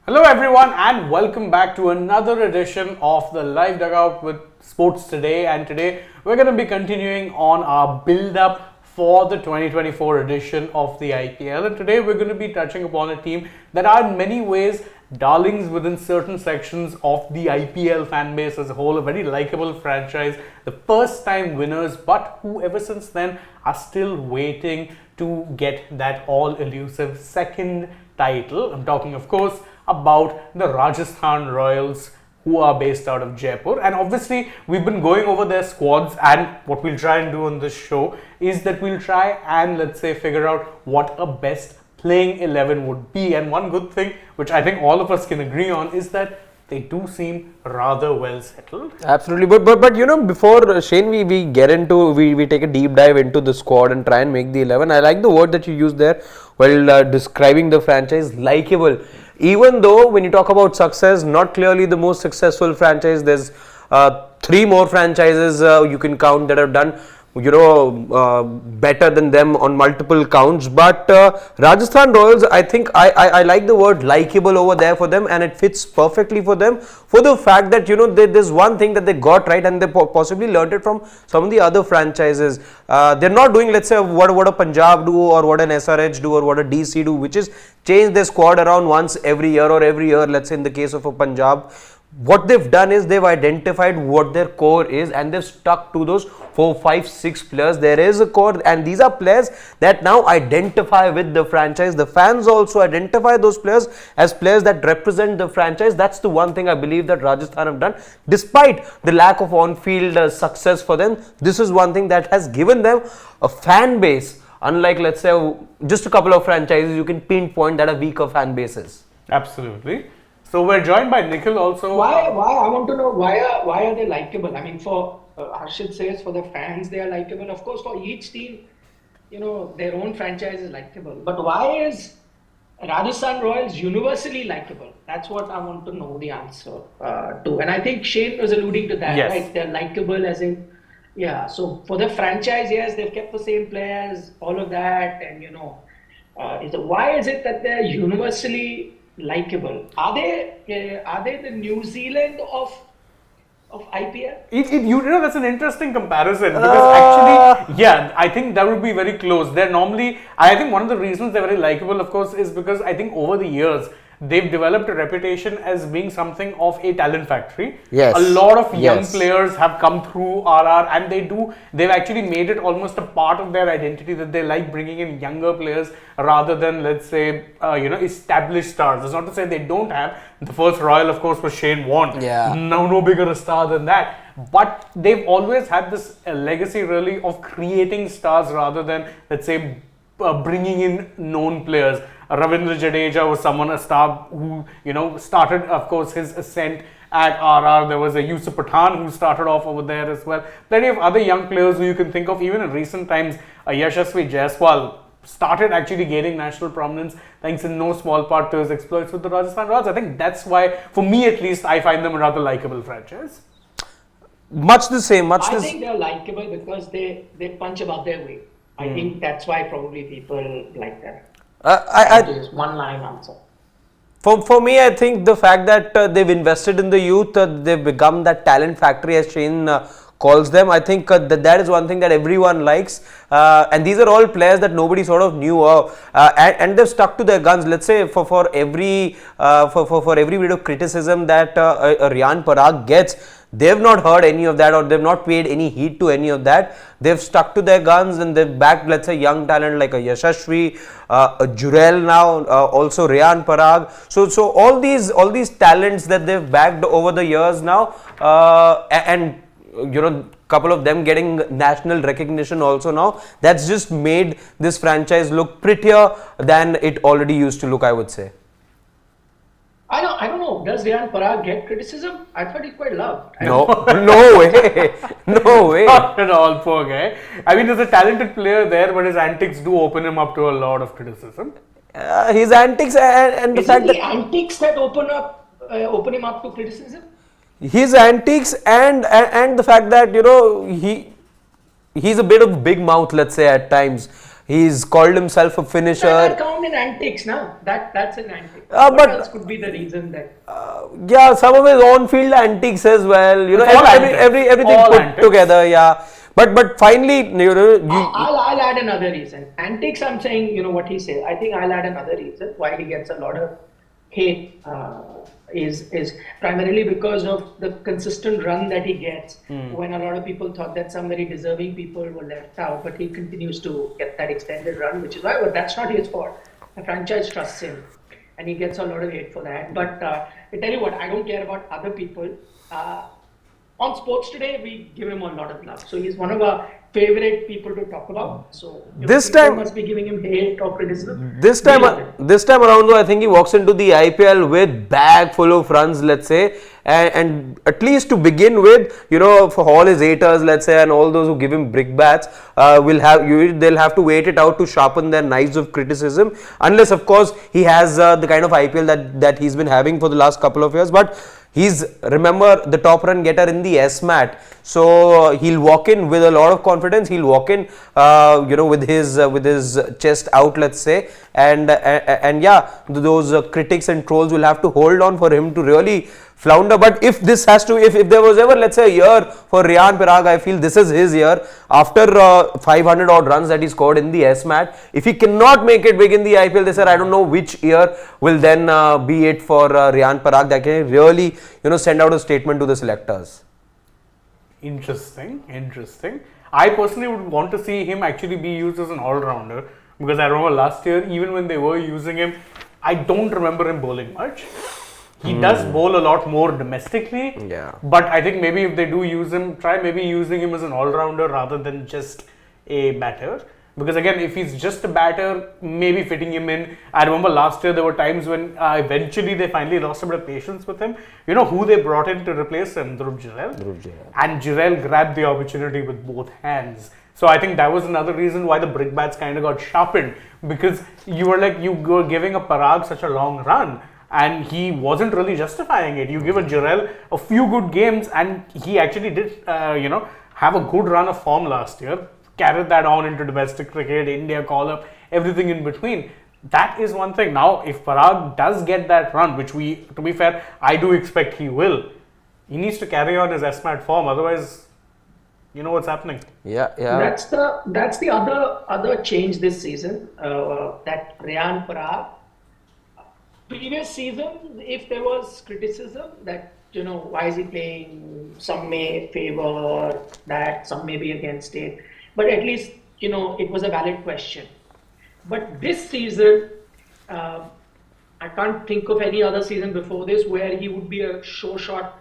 Hello everyone and welcome back to another edition of the Live Dugout with Sports Today, and today we're going to be continuing on our build-up for the 2024 edition of the IPL, and today we're going to be touching upon a team that are in many ways darlings within certain sections of the IPL fan base as a whole, a very likable franchise, the first time winners, but who ever since then are still waiting to get that all elusive second title. I'm talking of course about the Rajasthan Royals, who are based out of Jaipur. And obviously we've been going over their squads, and what we'll try and do on this show is that we'll try and let's say figure out what a best playing 11 would be. And one good thing which I think all of us can agree on is that they do seem rather well settled. Absolutely, but you know, before Shane, we get into we take a deep dive into the squad and try and make the 11. I like the word that you used there while describing the franchise, likable. Even though when you talk about success, not clearly the most successful franchise. There's three more franchises you can count that have done better than them on multiple counts, but Rajasthan Royals, I think I like the word likable over there for them, and it fits perfectly for them for the fact that there's one thing that they got right, and they possibly learned it from some of the other franchises. They're not doing, let's say, what a Punjab do or what an SRH do or what a DC do, which is change their squad around once every year or every year. Let's say in the case of a Punjab, what they've done is they've identified what their core is and they've stuck to those 4, 5, 6 players. There is a core, and these are players that now identify with the franchise. The fans also identify those players as players that represent the franchise. That's the one thing I believe that Rajasthan have done. Despite the lack of on-field success for them, this is one thing that has given them a fan base, unlike, let's say, just a couple of franchises you can pinpoint that are weaker fan bases. Absolutely. So we're joined by Nikhil also. Why? I want to know why are they likable? I mean, for Harshit says for the fans they are likable. Of course, for each team, their own franchise is likable. But why is Rajasthan Royals universally likable? That's what I want to know the answer to. And I think Shane was alluding to that, yes. Right? They're likable as in, yeah. So for the franchise, yes, they've kept the same players, all of that, and why is it that they're universally likable? Are they the New Zealand of IPL? That's an interesting comparison, because actually, yeah, I think that would be very close. They're normally, I think one of the reasons they're very likable, of course, is because I think over the years they've developed a reputation as being something of a talent factory. Yes. A lot of young players have come through RR, and they've actually made it almost a part of their identity that they like bringing in younger players rather than, let's say, established stars. That's not to say they don't have. The first Royal, of course, was Shane Warne. Yeah. No bigger a star than that. But they've always had this legacy really of creating stars rather than, let's say, bringing in known players. Ravindra Jadeja was a star who, started, of course, his ascent at RR. There was a Yusuf Pathan who started off over there as well. Plenty of other young players who you can think of, even in recent times. Yashasvi Jaiswal started actually gaining national prominence thanks in no small part to his exploits with the Rajasthan Royals. I think that's why, for me at least, I find them a rather likable franchise. Much the same. I think they're likable because they punch above their weight. I think that's why probably people like them. Just one line answer. For me, I think the fact that they've invested in the youth, they've become that talent factory, as Shane calls them. I think that is one thing that everyone likes, and these are all players that nobody sort of knew of, and they've stuck to their guns. Let's say for every bit of criticism that Riyan Parag gets, they've not heard any of that, or they've not paid any heed to any of that. They've stuck to their guns and they've backed, let's say, young talent like a Yashasvi, a Jurel now, also Riyan Parag. So all these talents that they've backed over the years now, and couple of them getting national recognition also now, that's just made this franchise look prettier than it already used to look, I would say. I don't know. Does Riyan Parag get criticism? I thought he's quite loved. No way. No way. Not at all, poor guy. I mean, there's a talented player there, but his antics do open him up to a lot of criticism. His antics and the fact that antics that open him up to criticism. His antics and the fact that he's a bit of big mouth, let's say, at times. He's called himself a finisher. That count in antics, now. That's an antic. But What else could be the reason that? Yeah, some of his on-field antics as well. You know, It's all antics. everything All put antics. together. Yeah, but finally, you know, I'll add another reason. Antics, I'm saying, what he says. I think I'll add another reason why he gets a lot of hate is primarily because of the consistent run that he gets when a lot of people thought that some very deserving people were left out, but he continues to get that extended run, which is why, but that's not his fault. The franchise trusts him and he gets a lot of hate for that. But I tell you what, I don't care about other people. On Sports Today, we give him a lot of love. So he's one of our favorite people to talk about. So This people time- must be giving him hate or criticism. This We time, love him. this time around, though, I think he walks into the IPL with bag full of runs, let's say, and at least to begin with, you know, for all his haters, let's say, and all those who give him brickbats, they'll have to wait it out to sharpen their knives of criticism, unless, of course, he has the kind of IPL that he's been having for the last couple of years. But he's, remember, the top run getter in the S-Mat, so he'll walk in with a lot of confidence. He'll walk in, with his chest out, let's say, and yeah, those critics and trolls will have to hold on for him to really flounder. But if there was ever, let's say, a year for Riyan Parag, I feel this is his year. After 500 odd runs that he scored in the S-Mat, if he cannot make it big in the IPL, they said, I don't know which year will then be it for Riyan Parag that can really, send out a statement to the selectors. Interesting. I personally would want to see him actually be used as an all-rounder, because I remember last year, even when they were using him, I don't remember him bowling much. He does bowl a lot more domestically. Yeah. But I think maybe if they do use him, try maybe using him as an all-rounder rather than just a batter. Because again, if he's just a batter, maybe fitting him in. I remember last year there were times when eventually they finally lost a bit of patience with him. You know who they brought in to replace him? Dhruv Jurel. And Jurel grabbed the opportunity with both hands. So I think that was another reason why the brickbats kind of got sharpened, because you were giving a Parag such a long run and he wasn't really justifying it. You give a Jurel a few good games and he actually did, have a good run of form last year. Carried that on into domestic cricket, India call-up, everything in between. That is one thing. Now, if Parag does get that run, which to be fair, I do expect he will, he needs to carry on his S-Mat form. Otherwise, you know what's happening. Yeah. That's the other change this season. That Riyan Parag. Previous season, if there was criticism that why is he playing, some may favor that, some may be against it. But at least, it was a valid question. But this season, I can't think of any other season before this where he would be a sure shot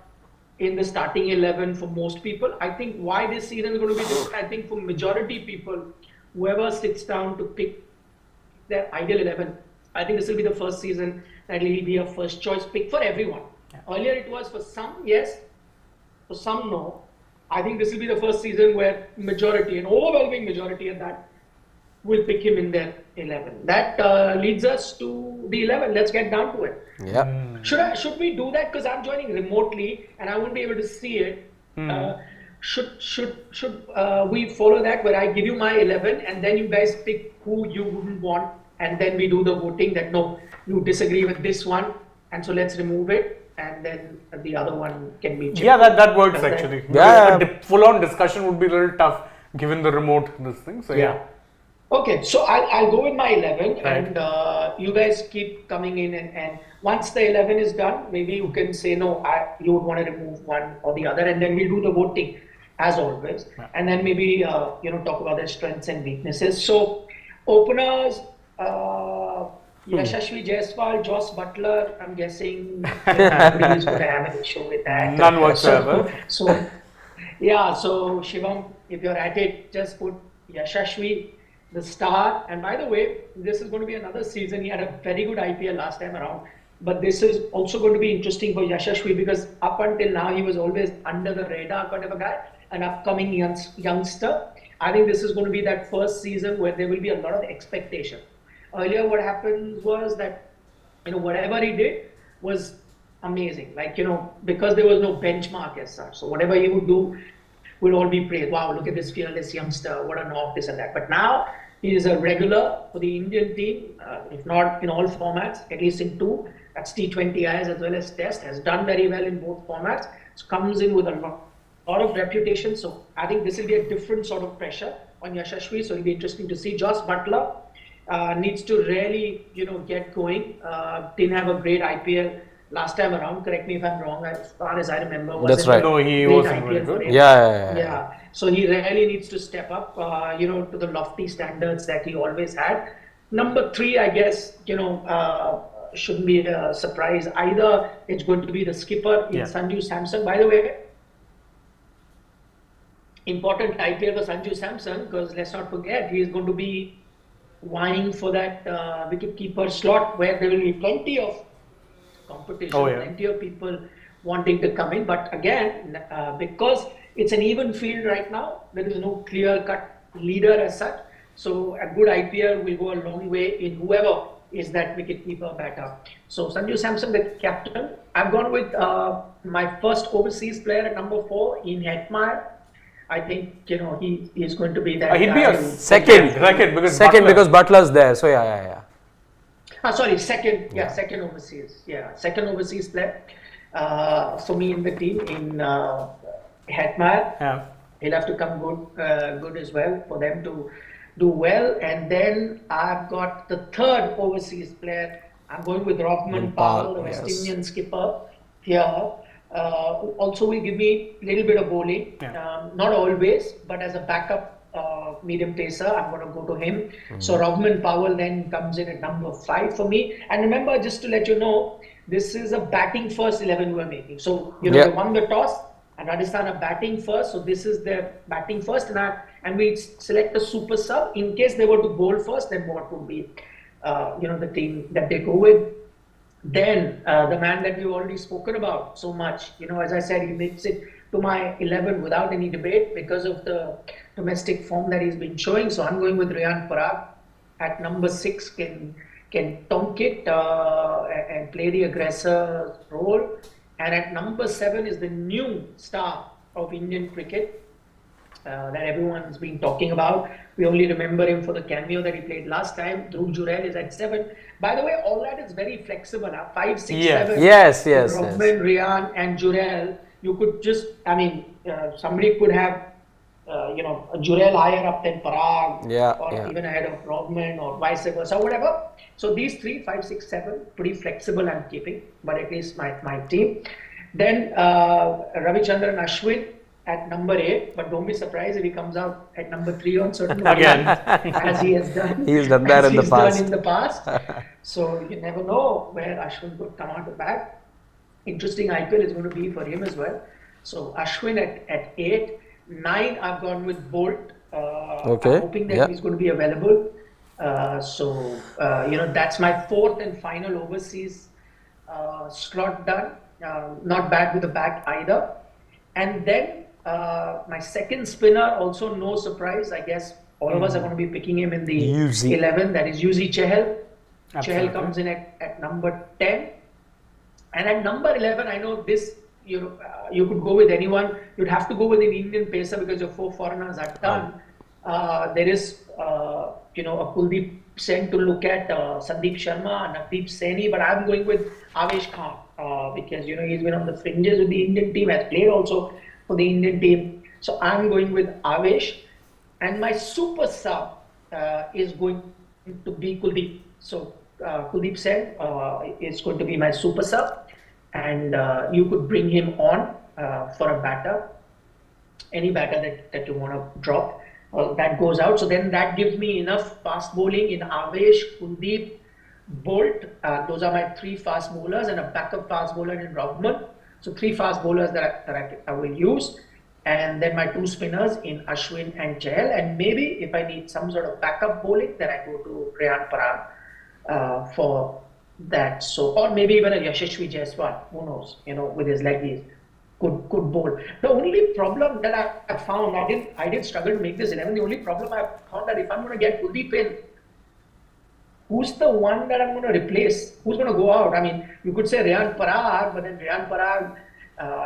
in the starting 11 for most people. I think why this season is going to be different, I think for majority people, whoever sits down to pick their ideal 11, I think this will be the first season that will be a first choice pick for everyone. Yeah. Earlier it was for some, yes, for some, no. I think this will be the first season where an overwhelming majority of that will pick him in their 11. That leads us to the 11. Let's get down to it. Yeah. Should we do that? Because I'm joining remotely and I won't be able to see it. Should we follow that where I give you my 11 and then you guys pick who you wouldn't want, and then we do the voting that no, you disagree with this one and so let's remove it. And then the other one can be checked. Yeah, that works actually. Yeah. A full-on discussion would be a little tough given the remote this thing. So yeah. Okay, so I'll go with my 11, right. And you guys keep coming in, and once the 11 is done, maybe you can say no, you would want to remove one or the other, and then we'll do the voting as always, and then maybe talk about their strengths and weaknesses. So openers. Yashasvi Jaiswal, Joss Butler, I'm guessing nobody's going to have an issue with that. None whatsoever. So Shivam, if you're at it, just put Yashasvi, the star. And by the way, this is going to be another season. He had a very good IPL last time around. But this is also going to be interesting for Yashasvi because up until now, he was always under the radar kind of a guy, an upcoming youngster. I think this is going to be that first season where there will be a lot of expectation. Earlier, what happened was that, whatever he did was amazing. Because there was no benchmark as such. So whatever he would do would all be praised. Wow, look at this fearless youngster. What a knock, this and that. But now He is a regular for the Indian team, if not in all formats, at least in two. That's T20Is as well as Test. Has done very well in both formats. So comes in with a lot of reputation. So I think this will be a different sort of pressure on Yashashvi. So it'll be interesting to see. Josh Butler needs to really, get going. Didn't have a great IPL last time around. Correct me if I'm wrong. As far as I remember, That's right. No, he wasn't very good. Yeah. So he really needs to step up, to the lofty standards that he always had. Number 3, I guess, shouldn't be a surprise. Either it's going to be the skipper in Sanju Samson. By the way, important IPL for Sanju Samson, because let's not forget, he is going to be vying for that wicket-keeper slot where there will be plenty of competition, plenty of people wanting to come in. But again, because it's an even field right now, there is no clear-cut leader as such. So a good IPL will go a long way in whoever is that wicket-keeper batter. So Sanju Samson, the captain. I've gone with my first overseas player at number 4 in Hetmeyer. I think he is going to be that. He'd be a second because Butler's there. So Sorry, second. Yeah, second overseas. Yeah, second overseas player for me in the team in Hetmeyer. Yeah, he'll have to come good as well for them to do well. And then I've got the third overseas player. I'm going with Rothman Powell, the West Indian skipper here. Also will give me a little bit of bowling, not always, but as a backup medium pacer, I'm going to go to him. So Rothman Powell then comes in at number 5 for me. And remember, just to let you know, this is a batting first 11 we're making. So they won the toss and Rajasthan are batting first. So this is their batting first, and we select a super sub in case they were to bowl first. Then what would be the team that they go with? Then the man that we've already spoken about so much, as I said, he makes it to my 11 without any debate because of the domestic form that he's been showing. So I'm going with Riyan Parag at number 6. Can tonk it and play the aggressor role. And at number 7 is the new star of Indian cricket that everyone's been talking about. We only remember him for the cameo that he played last time. Dhruv Jurel is at 7. By the way, all that is very flexible. 5, 6, 7. Yes. Rothman, Riyan and Jurel. You could just, somebody could have, Jurel higher up than Parag, or even ahead of Rothman, or vice versa, whatever. So these 3, 5, 6, 7, pretty flexible I'm keeping, but at least my team. Then Ravichandran Ashwin at number 8, but don't be surprised if he comes out at number 3 on certain occasions, as he has done. He's done that in the past. So you never know where Ashwin could come out the back. Interesting IPL is going to be for him as well. So Ashwin at 8. 9, I've gone with Bolt. I'm hoping that he's going to be available. So that's my 4th and final overseas slot done. Not bad with the bat either. And then my second spinner, also no surprise. I guess all of us are going to be picking him in the 11. That is Yuzi Chahal. Chahal comes in at number 10. And at number 11, I know this, you could go with anyone. You'd have to go with an Indian pacer because your 4 foreigners are done. There is, a Kuldeep Sen to look at, Sandeep Sharma, Navdeep Saini, but I'm going with Avesh Khan because, he's been on the fringes with the Indian team, has played also for the Indian team. So I'm going with Avesh. And my super sub is going to be Kuldeep. So Kuldeep Sen is going to be my super sub, and you could bring him on for a batter, any batter that you want to drop. That goes out. So then that gives me enough fast bowling in Avesh, Kuldeep, Bolt. Those are my 3 fast bowlers and a backup fast bowler in Rothman. So 3 fast bowlers that I will use. And then my 2 spinners in Ashwin and Chahal. And maybe if I need some sort of backup bowling, then I go to Riyan Parag for that. So, or maybe even a Yashashvi Jaiswal, who knows, with his leggies, could bowl. The only problem that I found, I didn't struggle to make this 11. The only problem I found that if I'm going to get Kuldeep in, who's the one that I'm going to replace? Who's going to go out? I mean, you could say Riyan Parag, but then Riyan Parag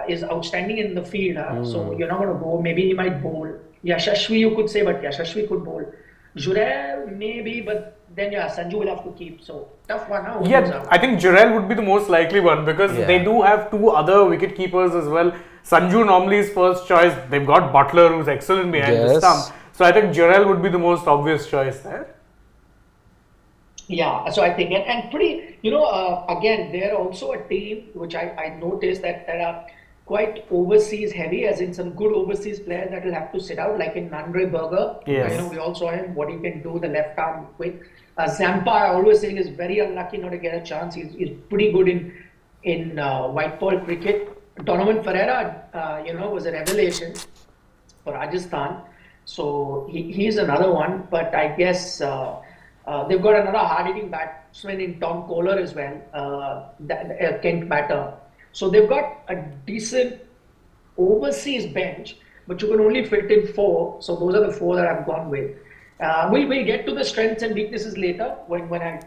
is outstanding in the field. So you're not going to go. Maybe he might bowl. Yashashvi, you could say, but Yashashvi could bowl. Jurel maybe, but then yeah, Sanju will have to keep. So tough one, huh? Who goes Yeah, out? I think Jurel would be the most likely one because Yeah. they do have two other wicket keepers as well. Sanju normally is first choice. They've got Butler, who's excellent behind the stump. Yes. So I think Jurel would be the most obvious choice there. Yeah, so I think, and pretty, again, they're also a team which I noticed that are quite overseas heavy, as in some good overseas players that will have to sit out, like in Andre Berger. Yes. We all saw him, what he can do, the left arm quick. Zampa, I always saying, is very unlucky not to get a chance. He's pretty good in white ball cricket. Donovan Ferreira, was a revelation for Rajasthan. So he's another one, but I guess they've got another hard-hitting batsman in Tom Kohler as well, Kent batter. So they've got a decent overseas bench, but you can only fit in four. So those are the four that I've gone with. We'll get to the strengths and weaknesses later when I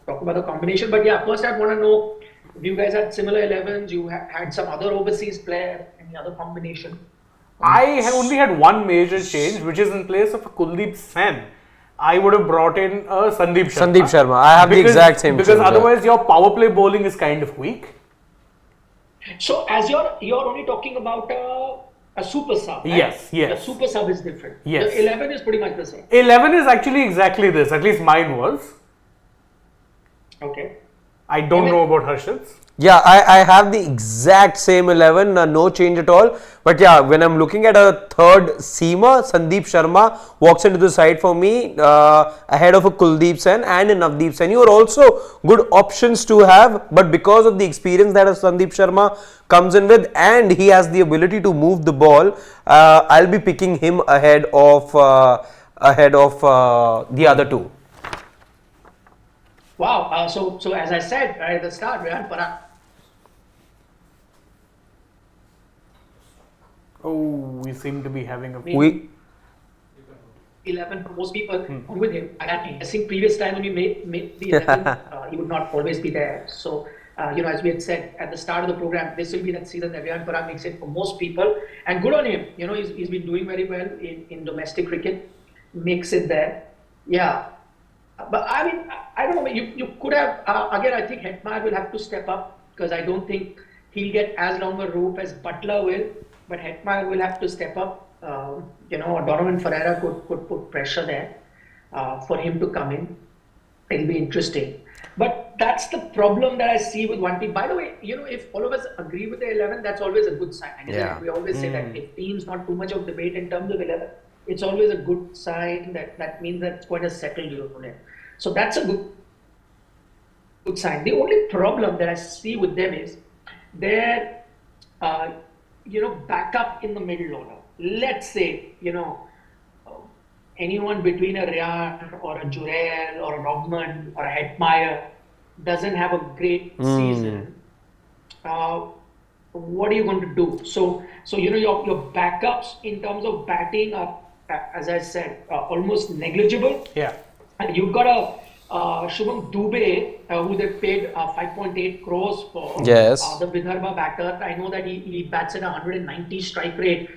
talk about the combination. But yeah, first I want to know if you guys had similar 11s, you had some other overseas player, any other combination. I only had one major change, which is in place of Kuldeep Sen. I would have brought in Sandeep Sharma. Sandeep Sharma. I have the exact same because change, yeah. otherwise your power play bowling is kind of weak. So as you're only talking about a super sub, right? Yes, yes. The super sub is different. Yes. The 11 is pretty much the same. 11 is actually exactly this. At least mine was. Okay. I don't know about Harshad's. Yeah, I have the exact same 11, no change at all. But yeah, when I'm looking at a third seamer, Sandeep Sharma walks into the side for me ahead of a Kuldeep Sen and a Navdeep Sen. You are also good options to have, but because of the experience that a Sandeep Sharma comes in with and he has the ability to move the ball, I'll be picking him ahead of the other two. Wow. So as I said right at the start, Riyan Parag. Oh, we seem to be having a. 11 for most people on with him. I think previous time when we made the 11, he would not always be there. So, as we had said at the start of the program, this will be that season that Riyan Parag makes it for most people. And good on him. He's been doing very well in domestic cricket. Makes it there. Yeah. But I mean, I don't know. You could have, again, I think Hetmyer will have to step up because I don't think he'll get as long a rope as Butler will. But Hetmyer will have to step up. Donovan Ferreira could put pressure there for him to come in. It'll be interesting. But that's the problem that I see with one team. By the way, if all of us agree with the 11, that's always a good sign. Yeah. We always say that if teams not too much of debate in terms of 11, it's always a good sign that means that it's quite a settled unit. So that's a good sign. The only problem that I see with them is their backup in the middle order. Let's say, anyone between a Riyan or a Jurel or a Rodman or a Hetmyer doesn't have a great season. What are you going to do? So your backups in terms of batting are, as I said, almost negligible. Yeah. And you've got a Shubham Dubey, who they paid 5.8 crores for. Yes. The Vidarbha batter. I know that he bats at 190 strike rate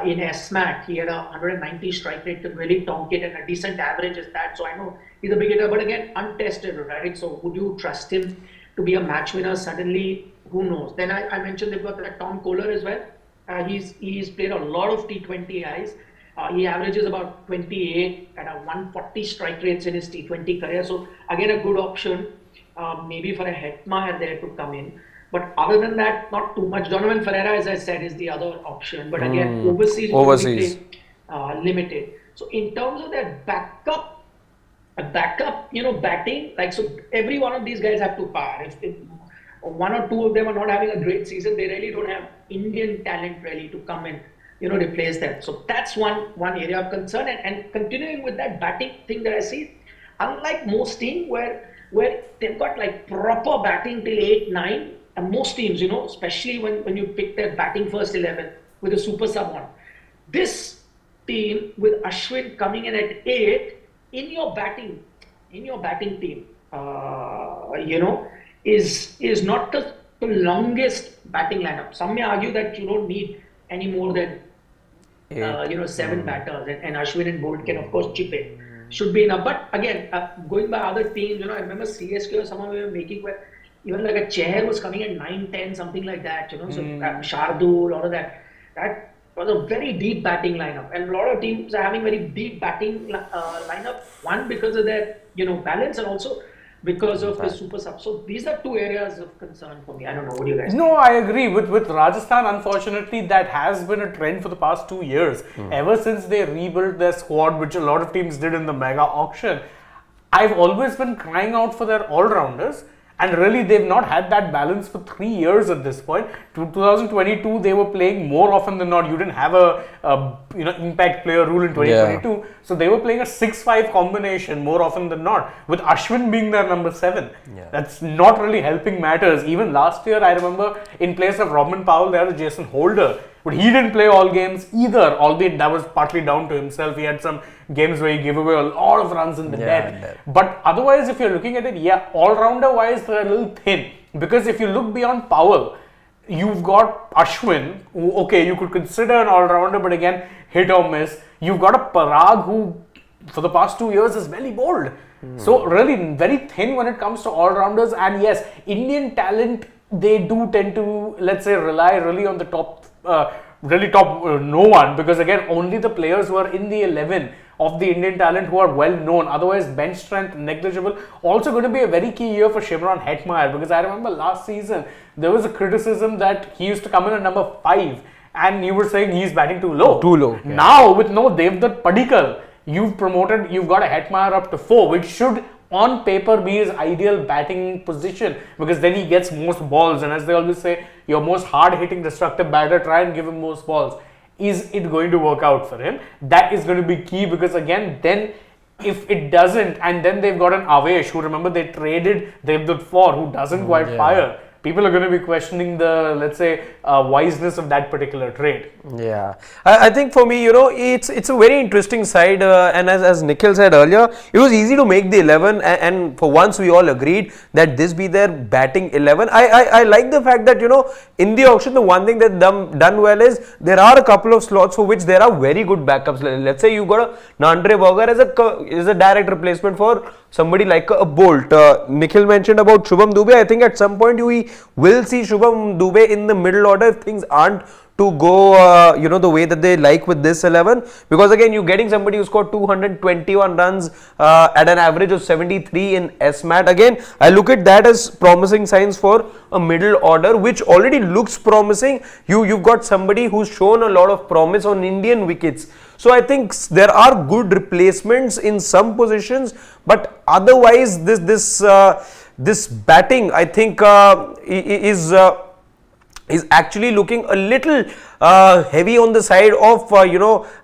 in SMAT. He had a 190 strike rate to really tonk it, and a decent average is that. So I know he's a big hitter, but again, untested, right? So would you trust him to be a match winner suddenly? Who knows? Then I mentioned they've got that Tom Kohler as well. He's played a lot of T20Is. He averages about 28 and a 140 strike rates in his T20 career. So again, a good option, maybe for a Hetmyer there to come in. But other than that, not too much. Donovan Ferreira, as I said, is the other option. But again, overseas. Limited. So in terms of their backup, batting, so every one of these guys have to par. If one or two of them are not having a great season, they really don't have Indian talent really to come in. Replace them. So that's one area of concern. And continuing with that batting thing that I see, unlike most teams where they've got like proper batting till 8, 9, and most teams, especially when you pick their batting first 11 with a super sub on. This team with Ashwin coming in at 8 in your batting team, is not the longest batting lineup. Some may argue that you don't need any more than 7 batters, and Ashwin and Bolt can of course chip in. should be enough. But again, going by other teams, I remember CSK or someone we were making where even like a chair was coming at 9-10, something like that, So Shardul, all of that. That was a very deep batting lineup. And a lot of teams are having very deep batting lineup. One, because of their, balance, and also because of the super sub. So these are two areas of concern for me. I don't know, what do you guys think? No, I agree. With Rajasthan, unfortunately, that has been a trend for the past 2 years. Ever since they rebuilt their squad, which a lot of teams did in the mega auction, I've always been crying out for their all-rounders. And really, they've not had that balance for 3 years at this point. 2022, they were playing more often than not. You didn't have a impact player rule in 2022. Yeah. So they were playing a 6-5 combination more often than not, with Ashwin being their number 7. Yeah. That's not really helping matters. Even last year, I remember in place of Robin Powell, there was Jason Holder. But he didn't play all games either, albeit that was partly down to himself. He had some games where he gave away a lot of runs in the dead. But otherwise, if you're looking at it, all-rounder wise, they're a little thin. Because if you look beyond Powell, you've got Ashwin, who, okay, you could consider an all-rounder, but again, hit or miss. You've got a Parag who, for the past 2 years, is very bold. So really very thin when it comes to all-rounders. And yes, Indian talent, they do tend to, let's say, rely really on the top no one, because again, only the players who are in the 11 of the Indian talent who are well known. Otherwise, bench strength negligible. Also going to be a very key year for Shimron Hetmeyer, because I remember last season there was a criticism that he used to come in at number 5 and you were saying he's batting too low. Yeah. Now with no Devdutt Padikkal, you've got a Hetmeyer up to 4, which should on paper be his ideal batting position, because then he gets most balls, and as they always say, your most hard-hitting destructive batter, try and give him most balls. Is it going to work out for him? That is going to be key, because again, then if it doesn't, and then they've got an Avesh, who remember they traded Devdutt for, who doesn't quite fire. People are going to be questioning the, let's say, wiseness of that particular trade. Yeah, I think for me, it's a very interesting side, and as Nikhil said earlier, it was easy to make the 11, and for once we all agreed that this be their batting 11. I like the fact that, in the auction, the one thing that done well is there are a couple of slots for which there are very good backups. Let's say you got a Nandre Burger as a direct replacement for somebody like a Bolt. Nikhil mentioned about Shubham Dubey. I think at some point we will see Shubham Dubey in the middle order if things aren't to go the way that they like with this 11, because again, you're getting somebody who scored 221 runs at an average of 73 in SMAT. Again, I look at that as promising signs for a middle order, which already looks promising. You've got somebody who's shown a lot of promise on Indian wickets. So I think there are good replacements in some positions, but otherwise this batting, I think, is actually looking a little heavy on the side of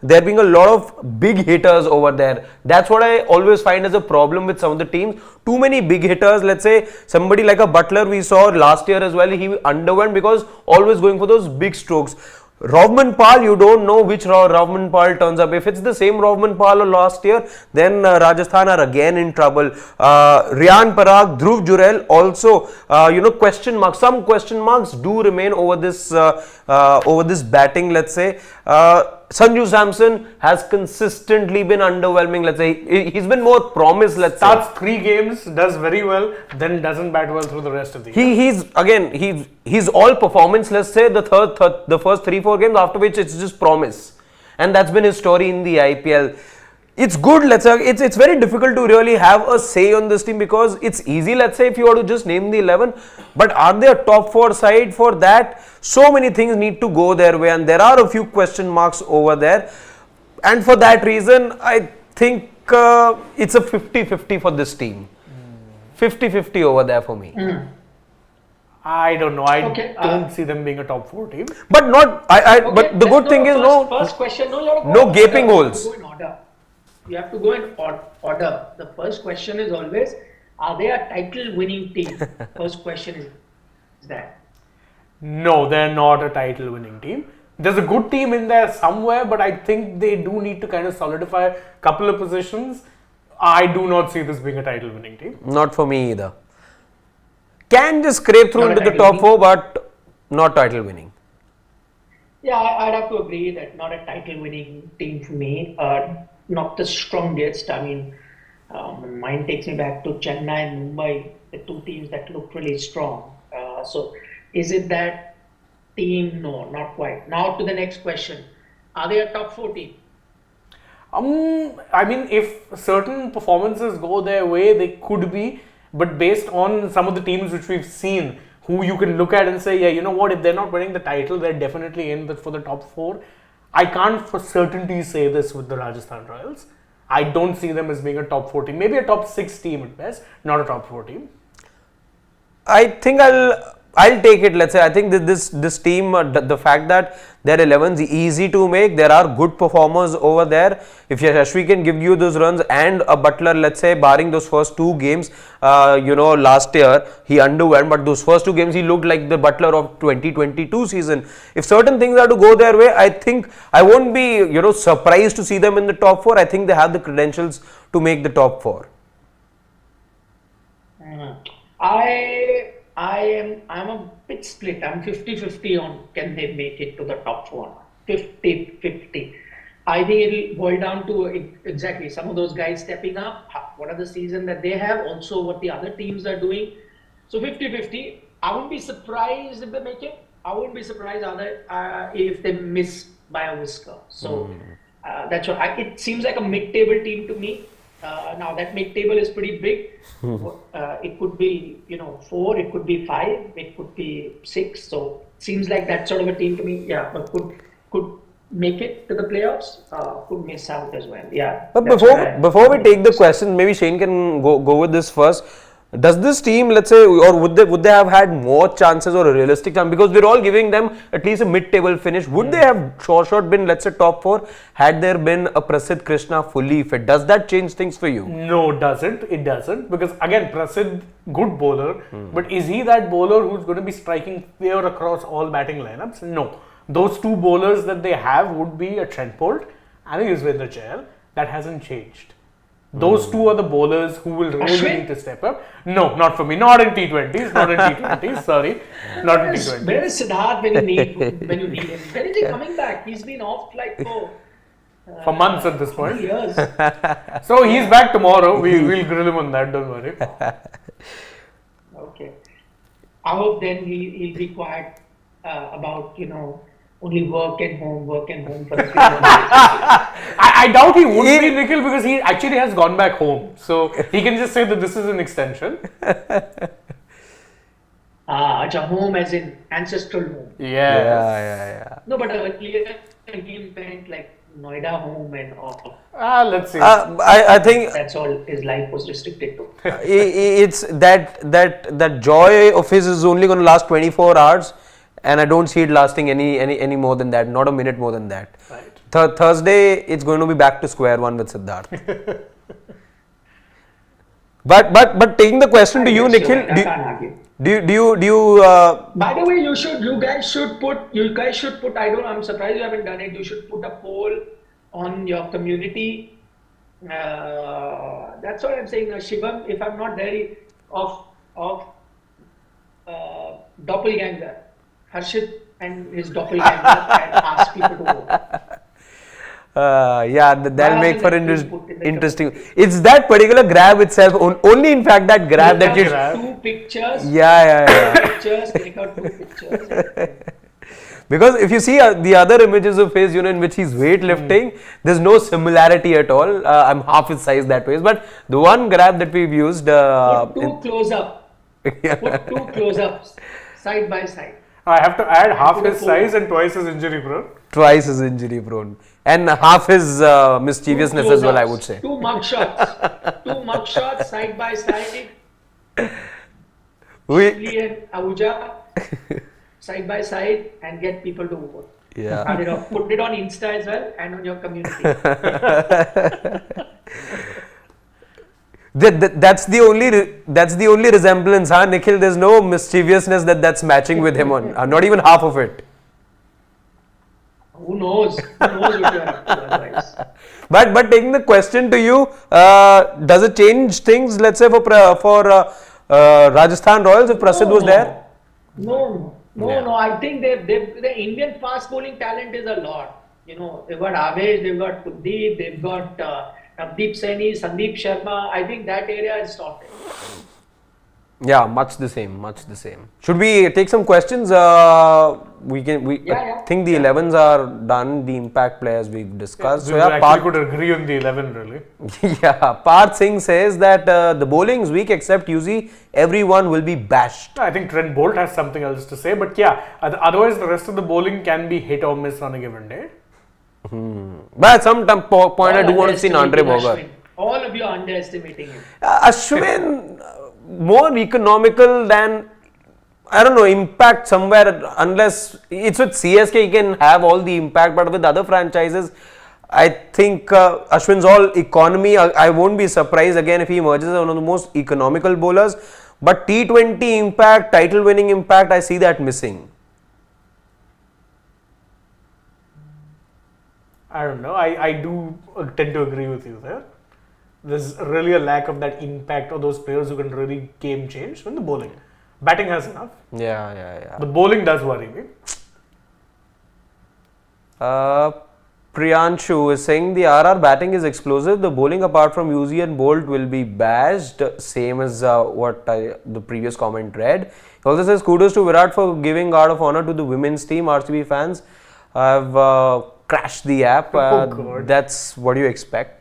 there being a lot of big hitters over there. That's what I always find as a problem with some of the teams. Too many big hitters. Let's say somebody like a Butler we saw last year as well, he underwent because always going for those big strokes. Rovman Pal, you don't know which Rovman Pal turns up. If it's the same Rovman Pal of last year, then Rajasthan are again in trouble. Riyan Parag, Dhruv Jurel also, question marks. Some question marks do remain over this batting. Let's say Sanju Samson has consistently been underwhelming. Let's say he's been more promised. Starts 3 games, does very well, then doesn't bat well through the rest of the year. He's all performance. Let's say the first 3-4 games, after which it's just promise, and that's been his story in the IPL. It's good. Let's say it's very difficult to really have a say on this team, because it's easy. Let's say if you were to just name the 11, but are they a top 4 side? For that, so many things need to go their way, and there are a few question marks over there. And for that reason, I think it's a 50-50 for this team. 50-50 over there for me. I don't know. I don't see them being a top 4 team. But not. But the good thing is First question. No gaping holes. You have to go in order. The first question is always, are they a title winning team? First question is that. No, they're not a title winning team. There's a good team in there somewhere, but I think they do need to kind of solidify a couple of positions. I do not see this being a title winning team. Not for me either. Can just scrape through into the top 4, but not title winning. Yeah, I'd have to agree that not a title winning team for me. not the strongest. I mean, mine takes me back to Chennai and Mumbai, the two teams that look really strong. So, is it that team? No, not quite. Now to the next question: are they a top 4 team? I mean, if certain performances go their way, they could be. But based on some of the teams which we've seen, who you can look at and say, yeah, you know what, if they're not winning the title, they're definitely for the top 4. I can't for certainty say this with the Rajasthan Royals. I don't see them as being a top 4 team. Maybe a top 6 team at best, not a top 4 team. I think I'll take it. Let's say I think that this team, the fact that their 11's easy to make, there are good performers over there. If Yashashvi can give you those runs and a Butler, let's say barring those first 2 games, last year he underwhelmed, but those first 2 games he looked like the Butler of 2022 season. If certain things are to go their way, I think I won't be surprised to see them in the top 4. I think they have the credentials to make the top 4. I'm a bit split. I'm 50-50 on can they make it to the top 4. 50-50. I think it'll boil down to exactly some of those guys stepping up. What are the season that they have? Also, what the other teams are doing. So 50-50. I wouldn't be surprised if they make it. I wouldn't be surprised if they miss by a whisker. So that's what it seems like a mid-table team to me. Now that mid-table is pretty big. It could be 4, it could be 5, it could be 6. So seems like that sort of a team to me. Yeah, but could make it to the playoffs. Could miss out as well. Yeah. But before we take the question, maybe Shane can go with this first. Does this team, let's say, or would they have had more chances or a realistic chance? Because we're all giving them at least a mid-table finish. Would they have short been, let's say, top 4 had there been a Prasidh Krishna fully fit? Does that change things for you? No, it doesn't. It doesn't. Because again, Prasidh, good bowler. But is he that bowler who's going to be striking fear across all batting lineups? No. Those 2 bowlers that they have would be a Trent Bolt and a Yuzvendra Chahal. That hasn't changed. Those 2 are the bowlers who will really need to step up. No, not for me. Not in T20s. Not in T20s. Sorry. Not in T20s. Where is Siddharth when you need him? When is he coming back? He's been off like for months at this point. Years. So he's back tomorrow. We'll grill him on that. Don't worry. Okay. I hope then he'll be quiet about only work and home for the few months. I doubt he would be, Nikhil, because he actually has gone back home. So he can just say that this is an extension. Home as in ancestral home. Yes. Yeah. No, but earlier he meant like Noida home and all. Let's see. I think that's all his life was restricted to. It's that joy of his is only going to last 24 hours. And I don't see it lasting any more than that, not a minute more than that. Right. Thursday, it's going to be back to square one with Siddharth. but taking the question to you, Nikhil, do you? By the way, you guys should put. I'm surprised you haven't done it. You should put a poll on your community. That's what I'm saying. Shivam, if I'm not there, of doppelganger. Harshit and his doppelganger and ask people to vote. That'll make for interesting. It's that particular grab itself. Only in fact that grab that you. 2 pictures. Pictures. Take out 2 pictures. Because if you see the other images of his, in which he's weightlifting, there's no similarity at all. I'm half his size that way. But the one grab that we've used. Put 2 close-up. Put 2 close-ups side by side. I have to add half his size and twice his injury prone. Twice his injury prone. And half his mischievousness as well, I would say. 2 mugshots. 2 mugshots side by side. Lee and Ahuja side by side and get people to vote. Yeah. Put it on Insta as well and on your community. That's the only resemblance, huh, Nikhil? There's no mischievousness that's matching with him on, not even half of it. Who knows? Who knows what you're up to otherwise? But taking the question to you, does it change things? Let's say for Rajasthan Royals if Prasidh was there. No. I think the Indian fast bowling talent is a lot. they've got Avesh, they've got Kuldeep, they've got Navdeep Saini, Sandeep Sharma. I think that area is sorted. Yeah, much the same, much the same. Should we take some questions? Yeah. Think the 11s are done, the impact players we've discussed. We actually could agree on the 11 really. Yeah, Parth Singh says that the bowling is weak except UZ, everyone will be bashed. I think Trent Bolt has something else to say, but yeah, otherwise the rest of the bowling can be hit or miss on a given day. But at some point I do want to see Andre Bogar. All of you are underestimating him. Ashwin, more economical than, I don't know, impact somewhere, unless it's with CSK, he can have all the impact, but with other franchises, I think Ashwin's all economy. I won't be surprised again if he emerges as one of the most economical bowlers, but T20 impact, title winning impact, I see that missing. I don't know. I do tend to agree with you there. There's really a lack of that impact or those players who can really game change in the bowling. Batting has enough. Yeah. The bowling does worry me. Priyanshu is saying the RR batting is explosive. The bowling apart from UZ and Bolt will be bashed. Same as what the previous comment read. He also says kudos to Virat for giving guard of honor to the women's team. RCB fans have crashed the app. God. That's what you expect.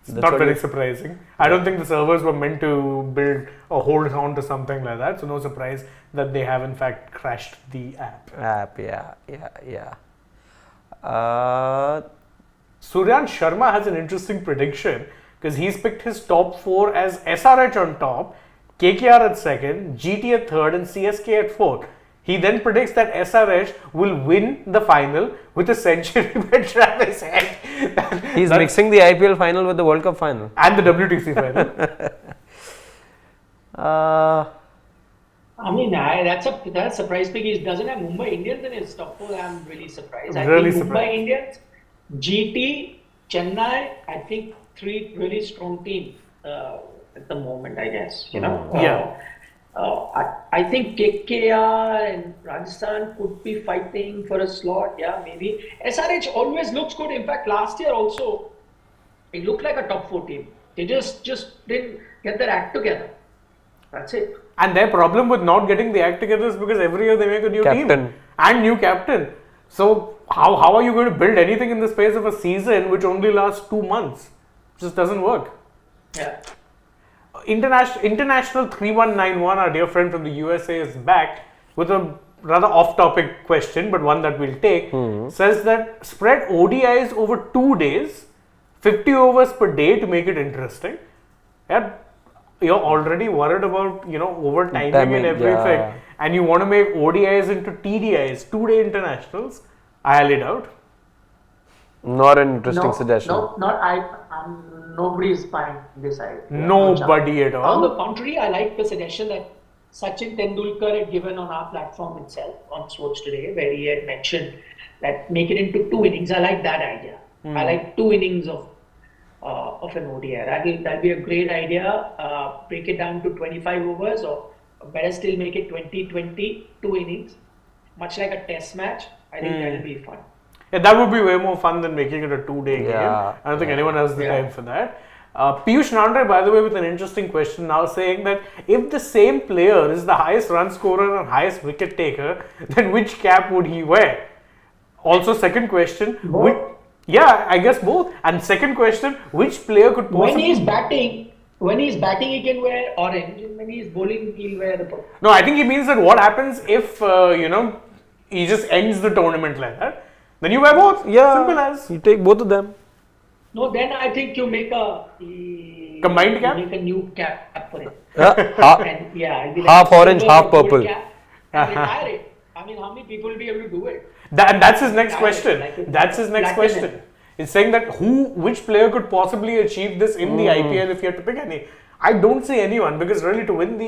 It's not very surprising. I don't think the servers were meant to build or hold on to something like that. So no surprise that they have in fact crashed the app. Yeah. Suryan Sharma has an interesting prediction because he's picked his top 4 as SRH on top, KKR at second, GT at third and CSK at fourth. He then predicts that SRH will win the final with a century by Travis Head. He's mixing the IPL final with the World Cup final. And the WTC final. I mean, that's a surprise pick. He doesn't have Mumbai Indians in his top 4. I'm really surprised. I think Mumbai Indians, GT, Chennai, I think 3 really strong teams at the moment, I guess. I think KKR and Rajasthan could be fighting for a slot. Yeah, maybe. SRH always looks good. In fact, last year also, it looked like a top 4 team. They just didn't get their act together. That's it. And their problem with not getting the act together is because every year they make a new team and new captain. So how are you going to build anything in the space of a season which only lasts 2 months? It just doesn't work. Yeah. International 3191, our dear friend from the USA, is back with a rather off-topic question, but one that we'll take. Says that spread ODIs over 2 days, 50 overs per day to make it interesting. Yeah, you're already worried about over timing and everything, and you want to make ODIs into TDIs, 2-day internationals. I highly doubt. Not an interesting suggestion. Nobody is buying this idea. Nobody at all. On the contrary, I like the suggestion that Sachin Tendulkar had given on our platform itself on Sports Today, where he had mentioned that make it into 2 innings. I like that idea. I like 2 innings of an ODI. That'll be a great idea. Break it down to 25 overs, or better still, make it 20-20, 2 innings, much like a test match. I think that'll be fun. Yeah, that would be way more fun than making it a 2-day game. I don't think anyone has the time for that. Piyush Nandre, by the way, with an interesting question now, saying that if the same player is the highest run scorer and highest wicket taker, then which cap would he wear? Also, second question. I guess both. And second question, which player could possibly... When he's batting, he can wear orange. And when he's bowling, he'll wear the purple. No, I think he means that what happens if, he just ends the tournament like that. Then you wear both. Yeah. Simple as. You take both of them. No, then I think you make a combined cap. You make a new cap for it. Half orange, half purple. Cap and retire it. I mean, how many people will be able to do it? That's his next question. It's saying that which player could possibly achieve this in the IPL if you had to pick any. I don't see anyone, because really to win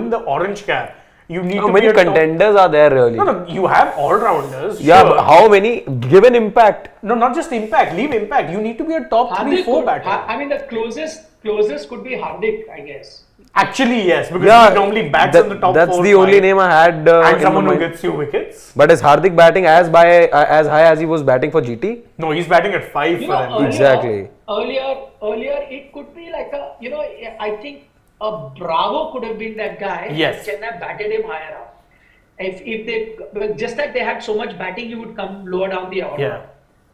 the orange cap, you need how many contenders are there really? No, you have all-rounders. Yeah, but how many given impact? No, not just impact, leave impact. You need to be a top 3-4 batter. I mean, the closest closest could be Hardik, I guess. Actually, yes, because he normally bats in the top that's 4. the only name I had. And in someone my who mind. gets you wickets. But is Hardik batting as high as he was batting for GT? No, he's batting at 5 You for know, him. Exactly. Earlier, it could be like I think a Bravo could have been that guy. Yes. Chennai batted him higher up. If they just that they had so much batting, he would come lower down the order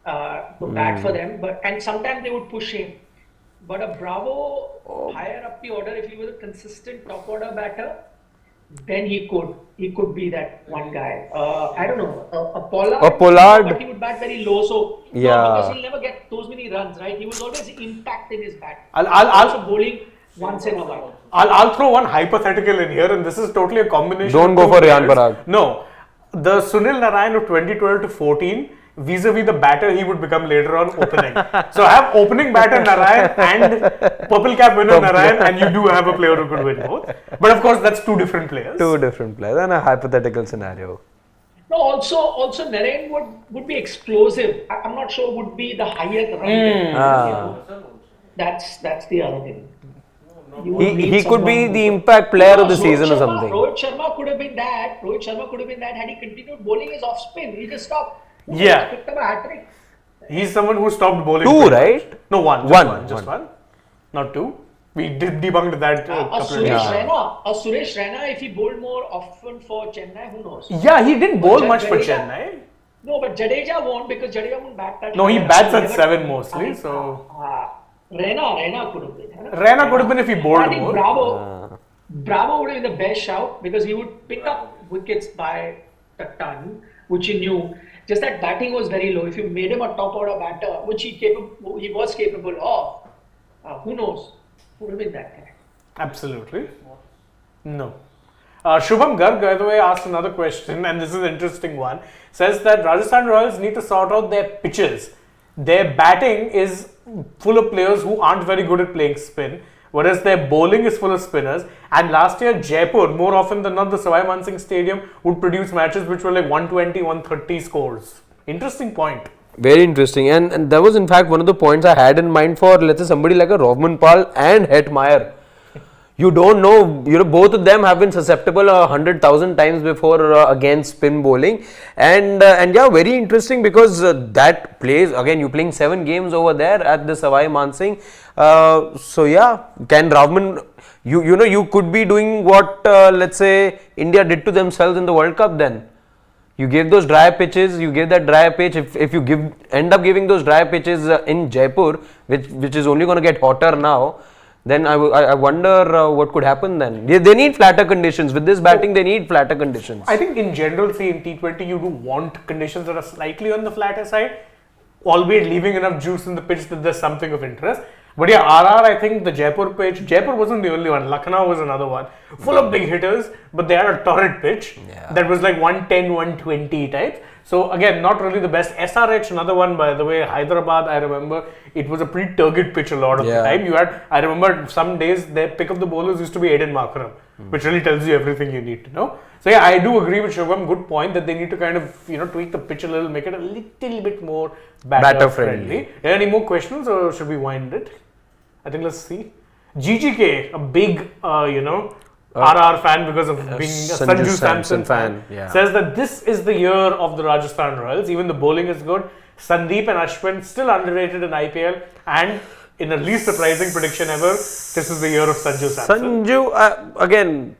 to bat for them. And sometimes they would push him. But a Bravo higher up the order, if he was a consistent top order batter, then he could be that one guy. I don't know. A Pollard. A Pollard. But he would bat very low, so because he'll never get those many runs, right? He was always impacting his bat. I'll also bowling once in a while. I'll throw one hypothetical in here, and this is totally a combination. Don't of go two for Riyan players. Parag. No, the Sunil Narayan of 2012 to 14. Vis-a-vis the batter he would become later on opening. So I have opening batter Narayan and purple cap winner Narayan, and you do have a player who could win both. But of course, that's two different players. Two different players and a hypothetical scenario. No, also Narayan would be explosive. I'm not sure would be the highest run. That's the other thing. He could be the impact player of the season or something. Rohit Sharma could have been that. Had he continued bowling his off spin. He just stopped. Yeah. Picked up a hat trick. He's someone who stopped bowling. Two, right? No, one. Just one. Not two. We debunked that A couple of Suresh days. Raina, if he bowled more often for Chennai, who knows? Yeah, he didn't bowl much for Jadeja- Chennai. No, but Jadeja won't because Jadeja won't bat that. No, he high. bats at Never- 7 mostly. So Raina could have been. Raina could have been if he bowled I think more. Bravo would have been the best shout because he would pick up wickets by a ton, which he knew. Just that batting was very low. If you made him a top order batter, which he was capable of, who knows? Who would have been that guy? Absolutely. No. Shubham Garg, by the way, asked another question, and this is an interesting one. Says that Rajasthan Royals need to sort out their pitches. Their batting is full of players who aren't very good at playing spin, whereas their bowling is full of spinners. And last year, Jaipur, more often than not, the Savai Mansingh Stadium would produce matches which were like 120, 130 scores. Interesting point. Very interesting, and that was in fact one of the points I had in mind for, let's say, somebody like a Rovman Pal and Hetmeyer. You don't know, both of them have been susceptible 100,000 times before against spin bowling, and yeah, very interesting because that plays again. You're playing 7 games over there at the Savai Mansingh, so yeah, can Rovman, you could be doing what let's say India did to themselves in the World Cup then. You gave those dry pitches, you gave that dry pitch. If you end up giving those dry pitches in Jaipur, which is only going to get hotter now, then I wonder what could happen then. They need flatter conditions. With this batting, they need flatter conditions. I think in general, say in T20, you do want conditions that are slightly on the flatter side, albeit leaving enough juice in the pitch that there's something of interest. But yeah, RR, I think the Jaipur pitch, Jaipur wasn't the only one, Lucknow was another one, full of big hitters, but they had a torrid pitch that was like 110, 120 types. So again, not really the best. SRH, another one, by the way, Hyderabad, I remember, it was a pretty turgid pitch a lot of the time. I remember some days their pick of the bowlers used to be Aiden Markram, which really tells you everything you need to know. So yeah, I do agree with Shubham, good point that they need to kind of, tweak the pitch a little, make it a little bit more batter friendly. Any more questions or should we wind it? I think let's see. GGK, a big, RR fan because of being a Sanju Samson fan, says that this is the year of the Rajasthan Royals. Even the bowling is good. Sandeep and Ashwin still underrated in IPL, and in a least surprising prediction ever, this is the year of Sanju Samson. Sanju, again,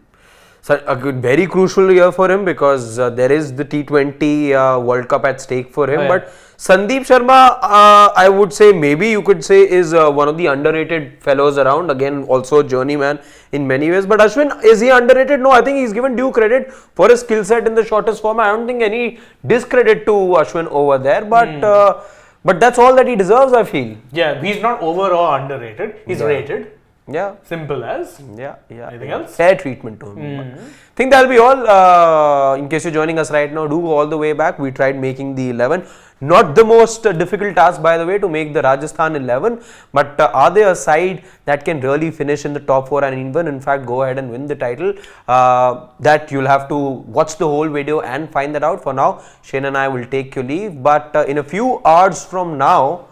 a very crucial year for him because there is the T20 World Cup at stake for him. But Sandeep Sharma, I would say, maybe you could say, is one of the underrated fellows around. Again, also a journeyman in many ways. But Ashwin, is he underrated? No, I think he's given due credit for his skill set in the shortest form. I don't think any discredit to Ashwin over there. But that's all that he deserves, I feel. Yeah, he's not over or underrated. He's rated. Yeah. Simple as. Yeah. Anything else? Fair treatment to him. I think that'll be all. In case you're joining us right now, do go all the way back. We tried making the 11. Not the most difficult task, by the way, to make the Rajasthan 11. But are they a side that can really finish in the top 4 and even, in fact, go ahead and win the title? That you'll have to watch the whole video and find that out. For now, Shane and I will take your leave. But in a few hours from now,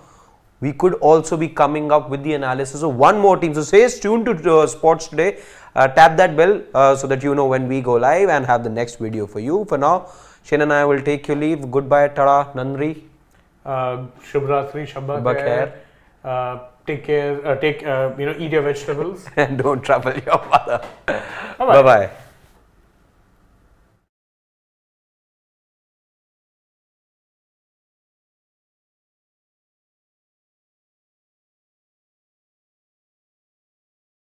we could also be coming up with the analysis of one more team. So stay tuned to Sports Today. Tap that bell so that you know when we go live and have the next video for you. For now, Shane and I will take your leave. Goodbye, Tada, Nandri. Shubhratri, Shabba Khair. Take care. Eat your vegetables And don't trouble your mother. Bye-bye. Bye-bye.